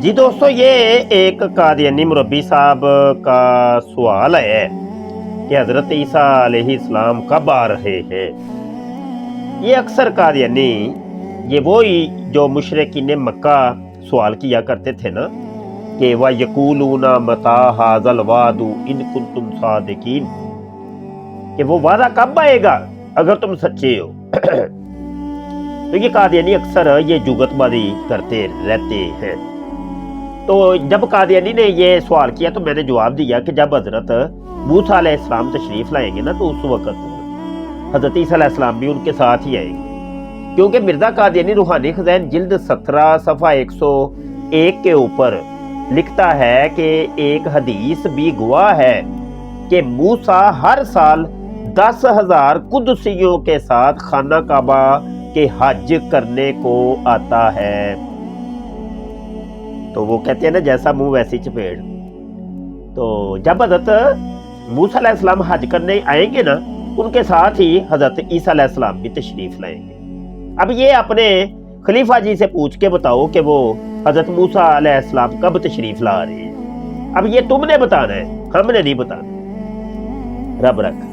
جی دوستو، یہ ایک قادیانی مربی صاحب کا سوال ہے کہ حضرت عیسیٰ علیہ السلام کب آ رہے ہیں۔ یہ اکثر قادیانی یہ وہی جو مشرکین مکہ سوال کیا کرتے تھے نا کہ وَيَقُولُونَ مَتَىٰ هَٰذَا الْوَعْدُ إِن كُنتُمْ صَادِقِينَ، کہ وہ وعدہ کب آئے گا اگر تم سچے ہو۔ تو یہ قادیانی اکثر یہ جگت بازی کرتے رہتے ہیں۔ تو جب قادیانی نے یہ سوال کیا تو میں نے جواب دیا کہ جب حضرت موسیٰ علیہ السلام تشریف لائیں گے نا تو اس وقت حضرت عیسیٰ علیہ السلام بھی ان کے ساتھ ہی آئیں گے، کیونکہ مرزا قادیانی روحانی خزائن جلد 17 صفحہ 101 کے اوپر لکھتا ہے کہ ایک حدیث بھی گواہ ہے کہ موسیٰ ہر سال 10,000 قدسیوں کے ساتھ خانہ کعبہ کے حج کرنے کو آتا ہے۔ تو وہ کہتے ہیں نا جیسا منہ ویسی چپیڑ۔ تو جب حضرت موسیٰ علیہ السلام حج کرنے آئیں گے نا ان کے ساتھ ہی حضرت عیسیٰ علیہ السلام بھی تشریف لائیں گے۔ اب یہ اپنے خلیفہ جی سے پوچھ کے بتاؤ کہ وہ حضرت موسیٰ علیہ السلام کب تشریف لا رہے ہیں۔ اب یہ تم نے بتانا ہے، ہم نے نہیں بتانا۔ رب رکھ۔